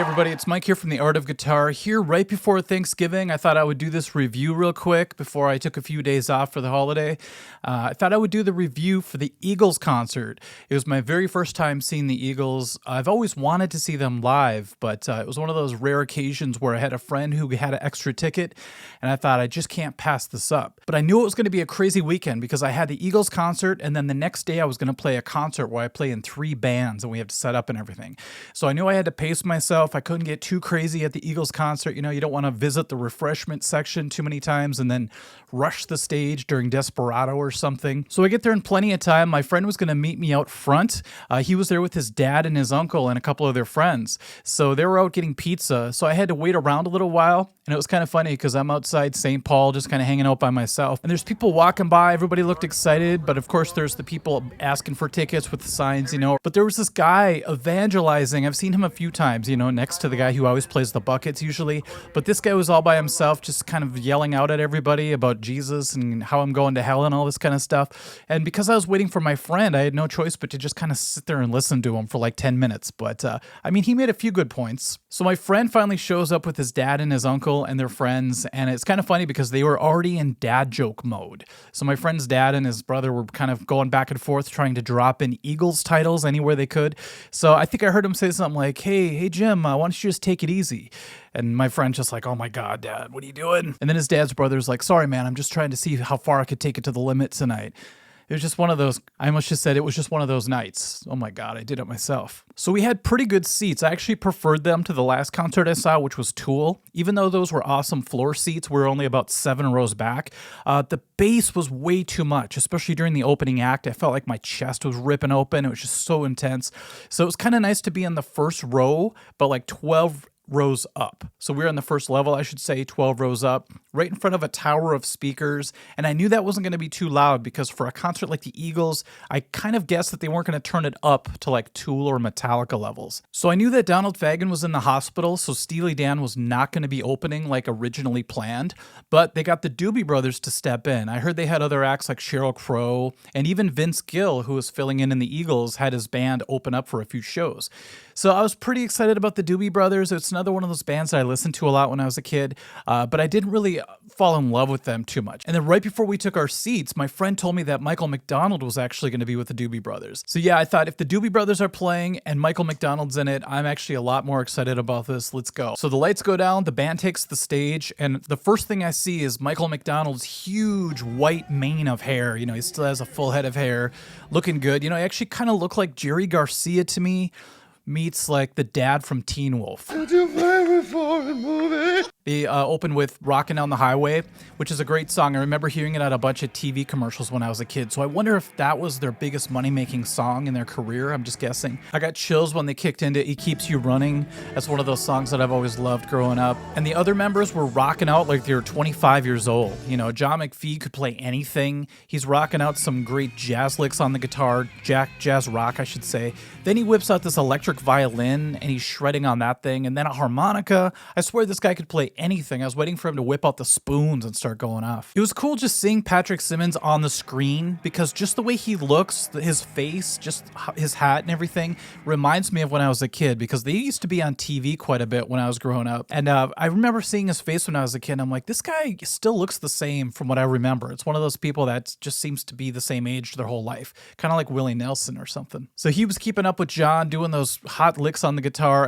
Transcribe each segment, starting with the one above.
everybody, it's Mike here from The Art of Guitar. Here right before Thanksgiving, I thought I would do this review real quick before I took a few days off for the holiday. I thought I would do the review for the Eagles concert. It was my very first time seeing the Eagles. I've always wanted to see them live, but it was one of those rare occasions where I had a friend who had an extra ticket, and I thought I just can't pass this up. But I knew it was going to be a crazy weekend because I had the Eagles concert, and then the next day I was going to play a concert where I play in 3 bands, and we have to set up and everything. So I knew I had to pace myself. I couldn't get too crazy at the Eagles concert. You know, you don't want to visit the refreshment section too many times and then rush the stage during Desperado or something. So I get there in plenty of time. My friend was going to meet me out front. He was there with his dad and his uncle and a couple of their friends. So they were out getting pizza. So I had to wait around a little while. And it was kind of funny because I'm outside St. Paul just kind of hanging out by myself. And there's people walking by. Everybody looked excited. But of course, there's the people asking for tickets with the signs, you know. But there was this guy evangelizing. I've seen him a few times, you know, next to the guy who always plays the buckets usually. But this guy was all by himself, just kind of yelling out at everybody about Jesus and how I'm going to hell and all this kind of stuff. And because I was waiting for my friend, I had no choice but to just kind of sit there and listen to him for like 10 minutes. But I mean, he made a few good points. So my friend finally shows up with his dad and his uncle and their friends. And it's kind of funny because they were already in dad joke mode. So my friend's dad and his brother were kind of going back and forth trying to drop in Eagles titles anywhere they could. So I think I heard him say something like, hey, Jim, why don't you just take it easy? And my friend just like, oh my God, Dad, what are you doing? And then his dad's brother's like, sorry, man, I'm just trying to see how far I could take it to the limit tonight. It was just one of those, I almost just said it was just one of those nights. Oh my God, I did it myself. So we had pretty good seats. I actually preferred them to the last concert I saw, which was Tool. Even though those were awesome floor seats, we were only about 7 rows back. The bass was way too much, especially during the opening act. I felt like my chest was ripping open. It was just so intense. So it was kind of nice to be in the first row, but like 12 rows up. So we were on the first level, I should say, 12 rows up, right in front of a tower of speakers. And I knew that wasn't going to be too loud because for a concert like the Eagles, I kind of guessed that they weren't going to turn it up to like Tool or Metallica levels. So I knew that Donald Fagen was in the hospital, so Steely Dan was not going to be opening like originally planned, but they got the Doobie Brothers to step in. I heard they had other acts like Sheryl Crow, and even Vince Gill, who was filling in the Eagles, had his band open up for a few shows. So I was pretty excited about the Doobie Brothers. It's another one of those bands that I listened to a lot when I was a kid, but I didn't really fall in love with them too much. And then right before we took our seats, my friend told me that Michael McDonald was actually going to be with the Doobie Brothers. So yeah, I thought if the Doobie Brothers are playing and Michael McDonald's in it, I'm actually a lot more excited about this. Let's go. So the lights go down, the band takes the stage, and the first thing I see is Michael McDonald's huge white mane of hair. You know, he still has a full head of hair, looking good. You know, he actually kind of looked like Jerry Garcia to me. Meets like the dad from Teen Wolf. Did you play before the movie? They opened with Rockin' Down the Highway, which is a great song. I remember hearing it at a bunch of TV commercials when I was a kid. So I wonder if that was their biggest money-making song in their career. I'm just guessing. I got chills when they kicked into It Keeps You Running. That's one of those songs that I've always loved growing up. And the other members were rocking out like they were 25 years old. You know, John McPhee could play anything. He's rocking out some great jazz licks on the guitar, jazz rock, I should say. Then he whips out this electric violin and he's shredding on that thing, and then a harmonica. I swear this guy could play anything. I was waiting for him to whip out the spoons and start going off. It was cool just seeing Patrick Simmons on the screen because just the way he looks, his face, just his hat and everything reminds me of when I was a kid because they used to be on TV quite a bit when I was growing up. And I remember seeing his face when I was a kid. I'm like, this guy still looks the same from what I remember. It's one of those people that just seems to be the same age their whole life, kind of like Willie Nelson or something. So he was keeping up with John, doing those hot licks on the guitar.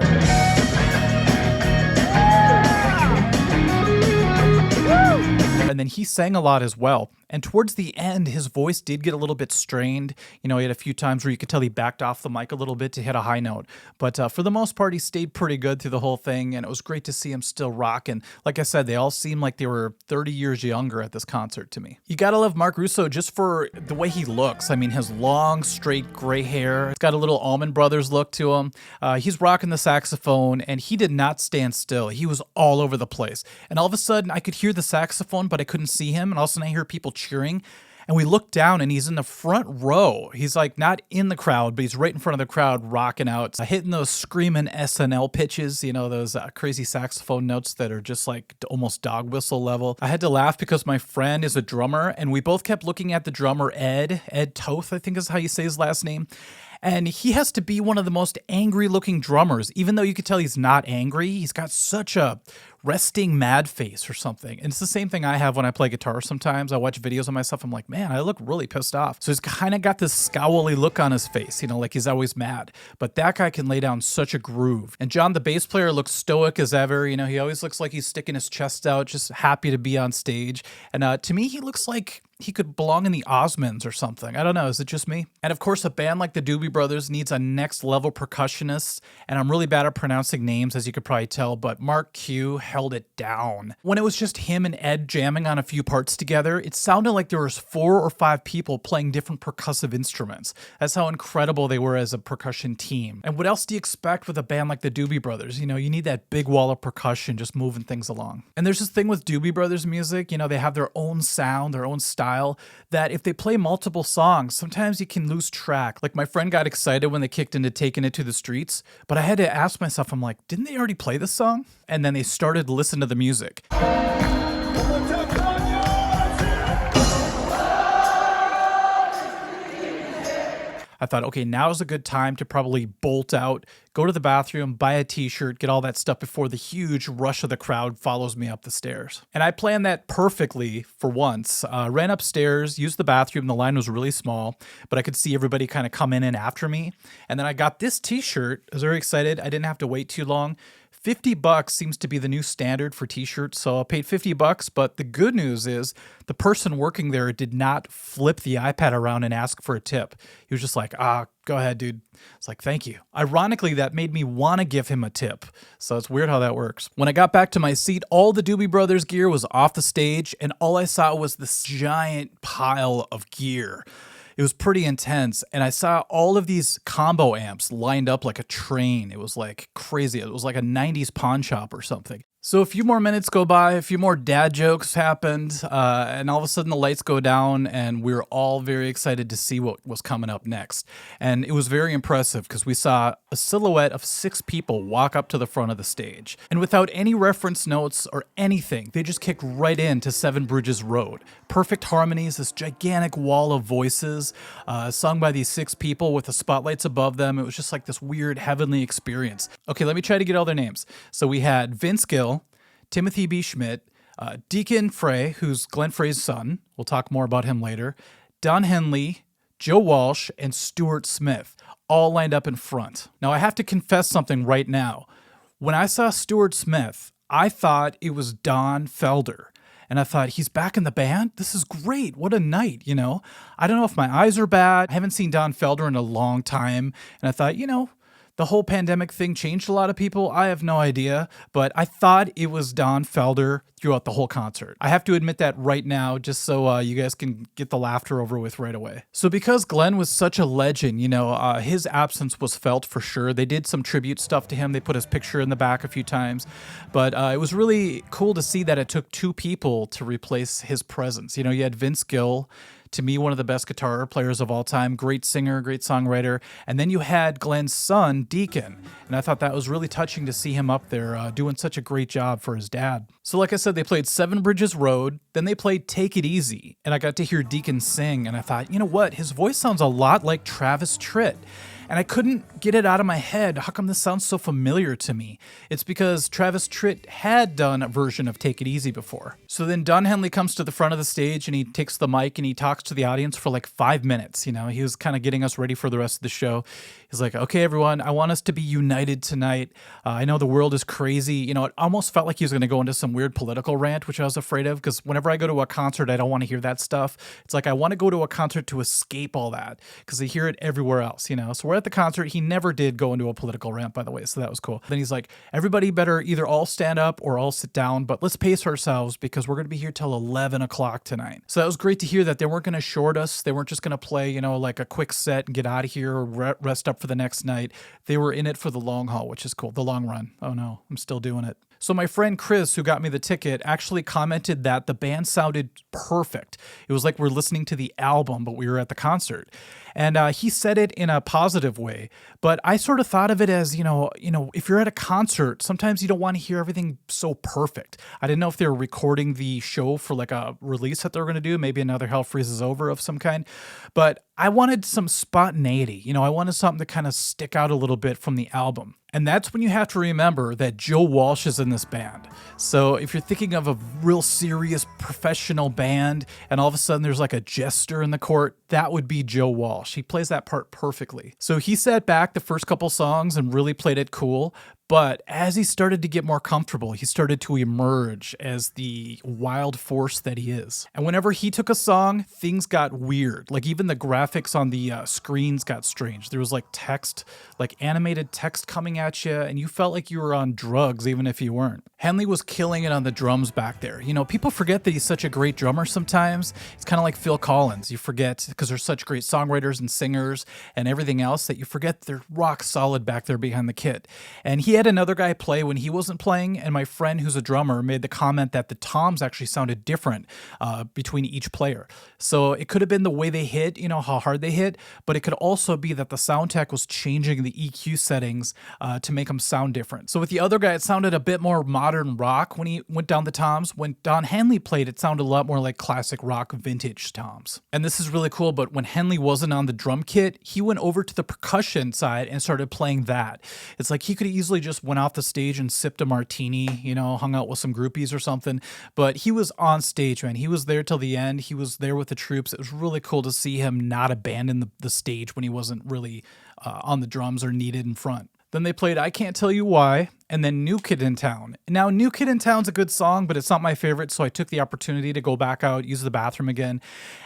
And then he sang a lot as well. And towards the end, his voice did get a little bit strained. You know, he had a few times where you could tell he backed off the mic a little bit to hit a high note. But for the most part, he stayed pretty good through the whole thing. And it was great to see him still rocking. Like I said, they all seemed like they were 30 years younger at this concert to me. You gotta love Mark Russo just for the way he looks. I mean, his long, straight gray hair. It's got a little Allman Brothers look to him. He's rocking the saxophone, and he did not stand still. He was all over the place. And all of a sudden, I could hear the saxophone, but I couldn't see him. And all of a sudden, I hear people cheering. And we look down and he's in the front row. He's like not in the crowd, but he's right in front of the crowd rocking out, hitting those screaming SNL pitches, you know, those crazy saxophone notes that are just like almost dog whistle level. I had to laugh because my friend is a drummer and we both kept looking at the drummer, Ed Toth, I think is how you say his last name. And he has to be one of the most angry looking drummers, even though you could tell he's not angry. He's got such a resting mad face or something. And it's the same thing I have when I play guitar sometimes. I watch videos of myself. I'm like, man, I look really pissed off. So he's kind of got this scowly look on his face, like he's always mad. But that guy can lay down such a groove. And John, the bass player, looks stoic as ever. He always looks like he's sticking his chest out, just happy to be on stage. And to me, he looks like he could belong in the Osmonds or something. I don't know. Is it just me? And of course, a band like the Doobie Brothers needs a next level percussionist. And I'm really bad at pronouncing names, as you could probably tell, but Mark Q held it down. When it was just him and Ed jamming on a few parts together, it sounded like there was 4 or 5 people playing different percussive instruments. That's how incredible they were as a percussion team. And what else do you expect with a band like the Doobie Brothers? You need that big wall of percussion just moving things along. And there's this thing with Doobie Brothers music, they have their own sound, their own style, that if they play multiple songs, sometimes you can lose track. Like my friend got excited when they kicked into Taking It to the Streets, but I had to ask myself, I'm like, didn't they already play this song? And then they started to listen to the music. I thought, okay, now is a good time to probably bolt out, go to the bathroom, buy a t-shirt, get all that stuff before the huge rush of the crowd follows me up the stairs. And I planned that perfectly for once. Ran upstairs, used the bathroom. The line was really small, but I could see everybody kind of come in after me. And then I got this t-shirt. I was very excited. I didn't have to wait too long. $50 seems to be the new standard for t-shirts, so I paid $50, but the good news is the person working there did not flip the iPad around and ask for a tip. He was just like, go ahead, dude. It's like, thank you. Ironically, that made me want to give him a tip, so it's weird how that works. When I got back to my seat, all the Doobie Brothers gear was off the stage, and all I saw was this giant pile of gear. It was pretty intense, and I saw all of these combo amps lined up like a train. It was like crazy. It was like a 90s pawn shop or something. So a few more minutes go by, a few more dad jokes happened, and all of a sudden the lights go down, and we were all very excited to see what was coming up next. And it was very impressive because we saw a silhouette of 6 people walk up to the front of the stage. And without any reference notes or anything, they just kicked right into Seven Bridges Road. Perfect harmonies, this gigantic wall of voices, sung by these 6 people with the spotlights above them. It was just like this weird heavenly experience. Okay, let me try to get all their names. So we had Vince Gill, Timothy B. Schmidt, Deacon Frey, who's Glenn Frey's son. We'll talk more about him later. Don Henley, Joe Walsh, and Stuart Smith, all lined up in front. Now, I have to confess something right now. When I saw Stuart Smith, I thought it was Don Felder. And I thought, he's back in the band? This is great. What a night, I don't know if my eyes are bad. I haven't seen Don Felder in a long time. And I thought, the whole pandemic thing changed a lot of people. I have no idea, but I thought it was Don Felder throughout the whole concert. I have to admit that right now, just so you guys can get the laughter over with right away. So because Glenn was such a legend, his absence was felt for sure. They did some tribute stuff to him. They put his picture in the back a few times, but it was really cool to see that it took 2 people to replace his presence. You had Vince Gill, to me, one of the best guitar players of all time, great singer, great songwriter. And then you had Glenn's son, Deacon. And I thought that was really touching to see him up there doing such a great job for his dad. So like I said, they played Seven Bridges Road, then they played Take It Easy. And I got to hear Deacon sing, and I thought, you know what? His voice sounds a lot like Travis Tritt. And I couldn't get it out of my head. How come this sounds so familiar to me? It's because Travis Tritt had done a version of Take It Easy before. So then Don Henley comes to the front of the stage and he takes the mic and he talks to the audience for like 5 minutes. He was kind of getting us ready for the rest of the show. He's like, okay, everyone, I want us to be united tonight. I know the world is crazy. It almost felt like he was going to go into some weird political rant, which I was afraid of, because whenever I go to a concert, I don't want to hear that stuff. It's like I want to go to a concert to escape all that because I hear it everywhere else, So we're at the concert. He never did go into a political rant, by the way, so that was cool. Then he's like, everybody better either all stand up or all sit down, but let's pace ourselves because we're going to be here till 11 o'clock tonight. So that was great to hear that they weren't going to short us. They weren't just going to play, like a quick set and get out of here or rest up for the next night. They were in it for the long haul, which is cool. The long run. Oh no, I'm still doing it. So my friend Chris, who got me the ticket, actually commented that the band sounded perfect. It was like we're listening to the album, but we were at the concert. And he said it in a positive way, but I sort of thought of it as, if you're at a concert, sometimes you don't want to hear everything so perfect. I didn't know if they were recording the show for like a release that they're going to do, maybe another Hell Freezes Over of some kind, but I wanted some spontaneity. I wanted something to kind of stick out a little bit from the album. And that's when you have to remember that Joe Walsh is in this band. So if you're thinking of a real serious professional band and all of a sudden there's like a jester in the court, that would be Joe Walsh. He plays that part perfectly. So he sat back the first couple songs and really played it cool. But as he started to get more comfortable, he started to emerge as the wild force that he is. And whenever he took a song, things got weird. Like even the graphics on the screens got strange. There was like text, like animated text coming at you, and you felt like you were on drugs even if you weren't. Henley was killing it on the drums back there. People forget that he's such a great drummer sometimes. It's kind of like Phil Collins. You forget, because they're such great songwriters and singers and everything else, that you forget they're rock solid back there behind the kit. And he had another guy play when he wasn't playing, and my friend who's a drummer made the comment that the toms actually sounded different between each player. So it could have been the way they hit, how hard they hit, but it could also be that the sound tech was changing the EQ settings to make them sound different. So with the other guy, it sounded a bit more modern rock when he went down the toms. When Don Henley played, it sounded a lot more like classic rock vintage toms. And this is really cool, but when Henley wasn't on the drum kit, he went over to the percussion side and started playing that. It's like he could easily just went off the stage and sipped a martini, hung out with some groupies or something, but he was on stage, man. He was there till the end. He was there with the troops. It was really cool to see him not abandon the stage when he wasn't really on the drums or needed in front. Then they played I Can't Tell You Why, and then New Kid in Town. Now, New Kid in Town's a good song, but it's not my favorite, so I took the opportunity to go back out, use the bathroom again,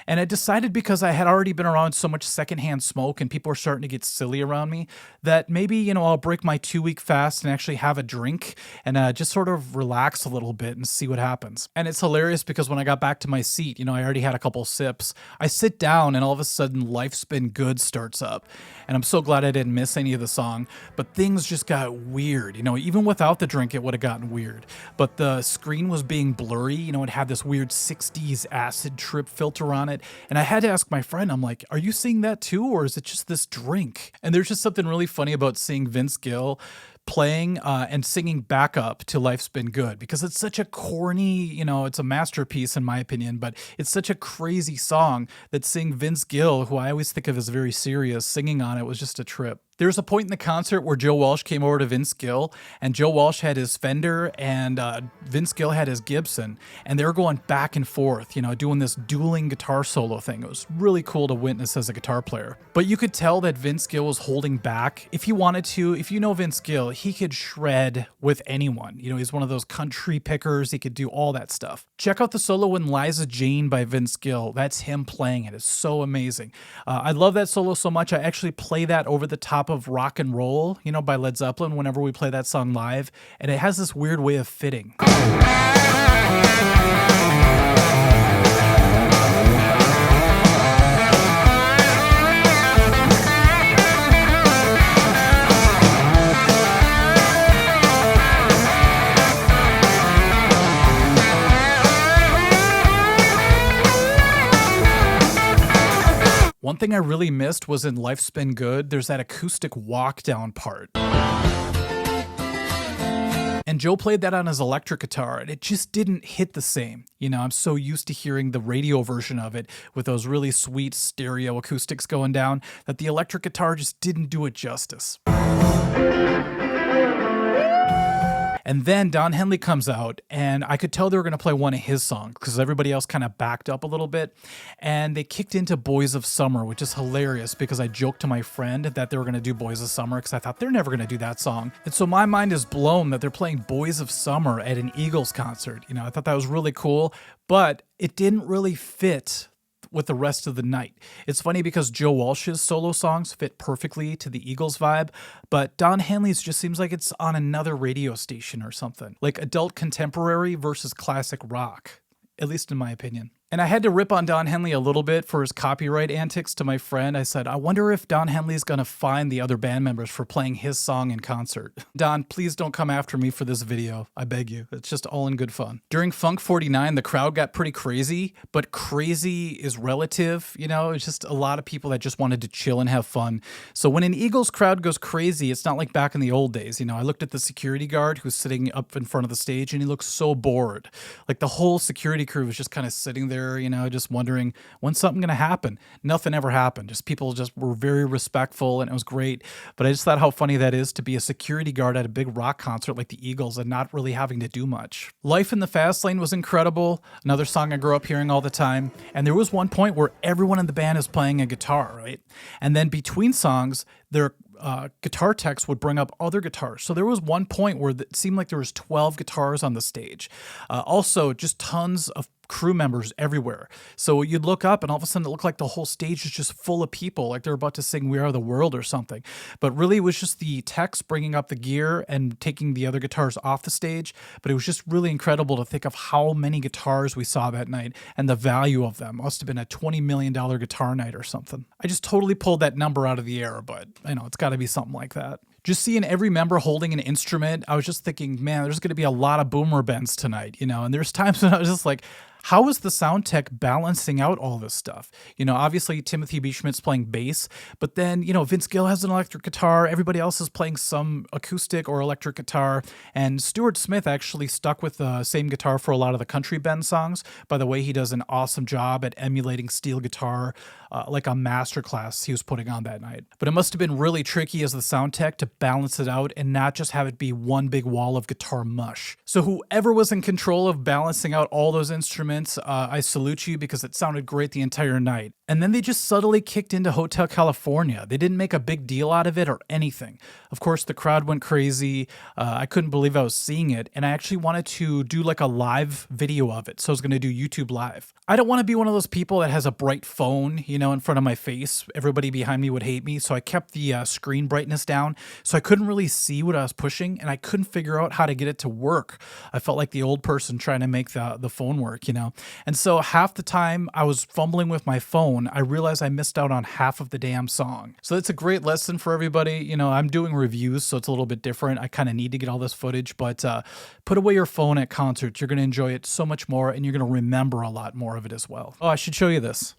and I decided, because I had already been around so much secondhand smoke and people were starting to get silly around me, that maybe, I'll break my 2-week fast and actually have a drink and just sort of relax a little bit and see what happens. And it's hilarious because when I got back to my seat, I already had a couple sips. I sit down and all of a sudden Life's Been Good starts up, and I'm so glad I didn't miss any of the song, but things just got weird. Even without the drink, it would have gotten weird. But the screen was being blurry. It had this weird 60s acid trip filter on it. And I had to ask my friend, I'm like, are you seeing that too? Or is it just this drink? And there's just something really funny about seeing Vince Gill playing and singing backup to Life's Been Good, because it's such a corny, it's a masterpiece in my opinion, but it's such a crazy song that seeing Vince Gill, who I always think of as very serious, singing on it was just a trip. There's a point in the concert where Joe Walsh came over to Vince Gill, and Joe Walsh had his Fender and Vince Gill had his Gibson, and they were going back and forth, doing this dueling guitar solo thing. It was really cool to witness as a guitar player. But you could tell that Vince Gill was holding back. If he wanted to, if you know Vince Gill, he could shred with anyone. He's one of those country pickers. He could do all that stuff. Check out the solo in Liza Jane by Vince Gill. That's him playing it. It's so amazing. I love that solo so much. I actually play that over the top of Rock and Roll, by Led Zeppelin whenever we play that song live, and it has this weird way of fitting. One thing I really missed was in Life's Been Good, there's that acoustic walk down part. And Joe played that on his electric guitar, and it just didn't hit the same. I'm so used to hearing the radio version of it with those really sweet stereo acoustics going down that the electric guitar just didn't do it justice. And then Don Henley comes out, and I could tell they were going to play one of his songs because everybody else kind of backed up a little bit. And they kicked into Boys of Summer, which is hilarious because I joked to my friend that they were going to do Boys of Summer because I thought they're never going to do that song. And so my mind is blown that they're playing Boys of Summer at an Eagles concert. I thought that was really cool, but it didn't really fit with the rest of the night. It's funny because Joe Walsh's solo songs fit perfectly to the Eagles vibe, but Don Henley's just seems like it's on another radio station or something, like adult contemporary versus classic rock, at least in my opinion. And I had to rip on Don Henley a little bit for his copyright antics to my friend. I said, I wonder if Don Henley's gonna find the other band members for playing his song in concert. Don, please don't come after me for this video. I beg you. It's just all in good fun. During Funk 49, the crowd got pretty crazy, but crazy is relative. You know, it's just a lot of people that just wanted to chill and have fun. So when an Eagles crowd goes crazy, it's not like back in the old days. You know, I looked at the security guard who's sitting up in front of the stage and he looked so bored. Like the whole security crew was just kind of sitting there, you know, just wondering when's something going to happen. Nothing ever happened. Just people just were very respectful and it was great. But I just thought how funny that is to be a security guard at a big rock concert like the Eagles and not really having to do much. Life in the Fast Lane was incredible. Another song I grew up hearing all the time. And there was one point where everyone in the band is playing a guitar, right? And then between songs, their guitar techs would bring up other guitars. So there was one point where it seemed like there was 12 guitars on the stage. Also, just tons of crew members everywhere. So you'd look up and all of a sudden it looked like the whole stage is just full of people, like they're about to sing We Are the World or something. But really it was just the techs bringing up the gear and taking the other guitars off the stage. But it was just really incredible to think of how many guitars we saw that night and the value of them. Must have been a $20 million guitar night or something. I just totally pulled that number out of the air, but I know it's got to be something like that. Just seeing every member holding an instrument, I was just thinking, man, there's going to be a lot of boomer bends tonight, you know, and there's times when I was just like, how is the sound tech balancing out all this stuff? You know, obviously Timothy B. Schmidt's playing bass, but then, you know, Vince Gill has an electric guitar. Everybody else is playing some acoustic or electric guitar. And Stuart Smith actually stuck with the same guitar for a lot of the country bend songs. By the way, he does an awesome job at emulating steel guitar, like a masterclass he was putting on that night. But it must have been really tricky as the sound tech to balance it out and not just have it be one big wall of guitar mush. So whoever was in control of balancing out all those instruments, I salute you because it sounded great the entire night. And then they just subtly kicked into Hotel California. They didn't make a big deal out of it or anything. Of course, the crowd went crazy. I couldn't believe I was seeing it. And I actually wanted to do like a live video of it. So I was going to do YouTube Live. I don't want to be one of those people that has a bright phone, you know, in front of my face. Everybody behind me would hate me. So I kept the screen brightness down. So I couldn't really see what I was pushing. And I couldn't figure out how to get it to work. I felt like the old person trying to make the phone work, you know. And so half the time I was fumbling with my phone, I realized I missed out on half of the damn song. So that's a great lesson for everybody. You know, I'm doing reviews, so it's a little bit different. I kind of need to get all this footage, but put away your phone at concerts. You're going to enjoy it so much more, and you're going to remember a lot more of it as well. Oh, I should show you this.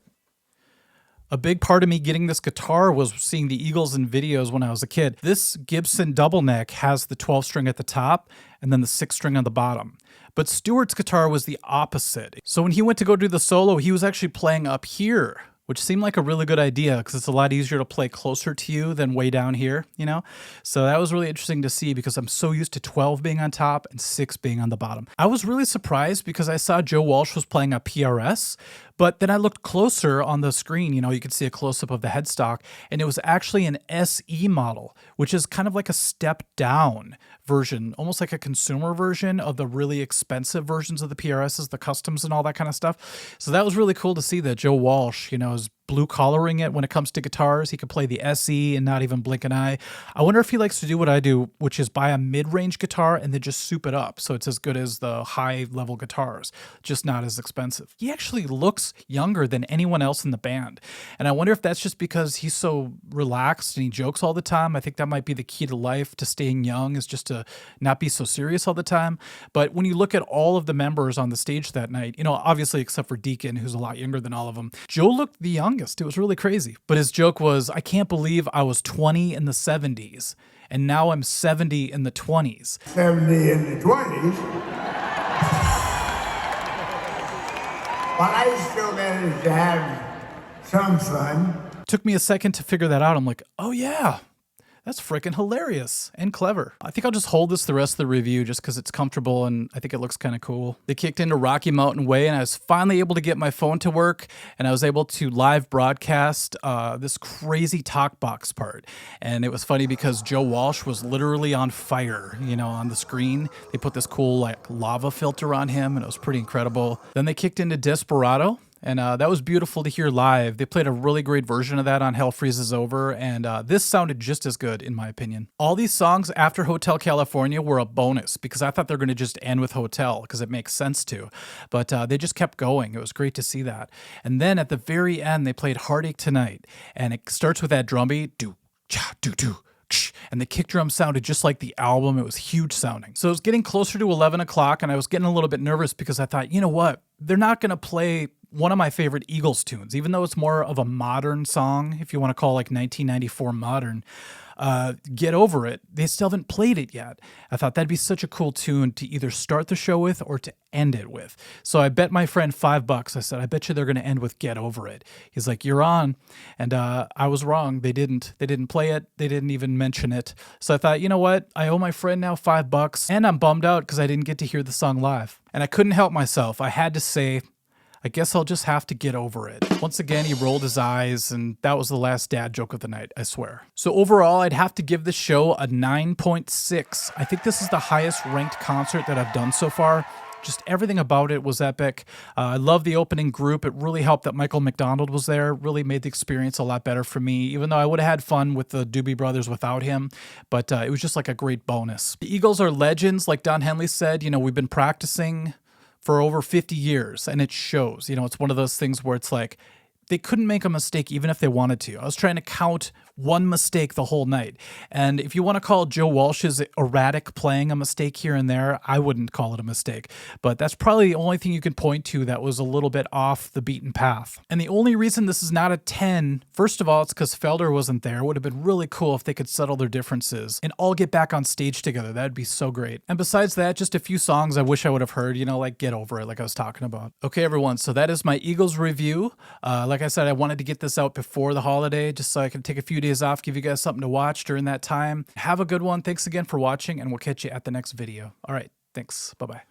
A big part of me getting this guitar was seeing the Eagles in videos when I was a kid. This Gibson double neck has the 12 string at the top and then the 6 string on the bottom. But Stewart's guitar was the opposite. So when he went to go do the solo, he was actually playing up here, which seemed like a really good idea because it's a lot easier to play closer to you than way down here, you know? So that was really interesting to see because I'm so used to 12 being on top and 6 being on the bottom. I was really surprised because I saw Joe Walsh was playing a PRS, but then I looked closer on the screen, you know, you could see a close-up of the headstock, and it was actually an SE model, which is kind of like a step down version, almost like a consumer version of the really expensive versions of the PRSs, the customs and all that kind of stuff. So that was really cool to see that Joe Walsh, you know, is blue collaring it when it comes to guitars. He could play the SE and not even blink an eye. I wonder if he likes to do what I do, which is buy a mid-range guitar and then just soup it up so it's as good as the high-level guitars, just not as expensive. He actually looks younger than anyone else in the band. And I wonder if that's just because he's so relaxed and he jokes all the time. I think that might be the key to life, to staying young, is just to not be so serious all the time. But when you look at all of the members on the stage that night, you know, obviously except for Deacon, who's a lot younger than all of them, Joe looked the youngest. It was really crazy. But his joke was, I can't believe I was 20 in the 70s and now I'm 70 in the 20s. 70 in the 20s? But I still managed to have some fun. Took me a second to figure that out. I'm like, oh yeah, that's freaking hilarious and clever. I think I'll just hold this the rest of the review just because it's comfortable and I think it looks kind of cool. They kicked into Rocky Mountain Way and I was finally able to get my phone to work and I was able to live broadcast this crazy talk box part. And it was funny because Joe Walsh was literally on fire, you know, on the screen. They put this cool like lava filter on him and it was pretty incredible. Then they kicked into Desperado. And that was beautiful to hear live. They played a really great version of that on Hell Freezes Over, and this sounded just as good, in my opinion. All these songs after Hotel California were a bonus, because I thought they were going to just end with Hotel, because it makes sense to. But they just kept going. It was great to see that. And then at the very end, they played Heartache Tonight, and it starts with that drum beat, do-cha, do-do. And the kick drum sounded just like the album. It was huge sounding. So it was getting closer to 11 o'clock, and I was getting a little bit nervous because I thought, you know what? They're not going to play one of my favorite Eagles tunes, even though it's more of a modern song, if you want to call like 1994 modern. Get Over It. They still haven't played it yet. I thought that'd be such a cool tune to either start the show with or to end it with. So I bet my friend $5. I said, I bet you they're going to end with Get Over It. He's like, you're on. And I was wrong. They didn't play it. They didn't even mention it. So I thought, you know what? I owe my friend now $5, and I'm bummed out because I didn't get to hear the song live. And I couldn't help myself. I had to say, I guess I'll just have to get over it. Once again, he rolled his eyes, and that was the last dad joke of the night, I swear. So overall, I'd have to give this show a 9.6. I think this is the highest ranked concert that I've done so far. Just everything about it was epic. I love the opening group. It really helped that Michael McDonald was there. Really made the experience a lot better for me, even though I would have had fun with the Doobie Brothers without him. But it was just like a great bonus. The Eagles are legends. Like Don Henley said, you know, we've been practicing for over 50 years, and it shows. You know, it's one of those things where it's like they couldn't make a mistake even if they wanted to. I was trying to count one mistake the whole night. And if you want to call Joe Walsh's erratic playing a mistake here and there, I wouldn't call it a mistake. But that's probably the only thing you can point to that was a little bit off the beaten path. And the only reason this is not a 10, first of all, it's because Felder wasn't there. It would have been really cool if they could settle their differences and all get back on stage together. That'd be so great. And besides that, just a few songs I wish I would have heard, you know, like Get Over It, like I was talking about. Okay, everyone, so that is my Eagles review. Like I said, I wanted to get this out before the holiday just so I can take a few days off, give you guys something to watch during that time. Have a good one. Thanks again for watching, and we'll catch you at the next video. All right, thanks. Bye-bye.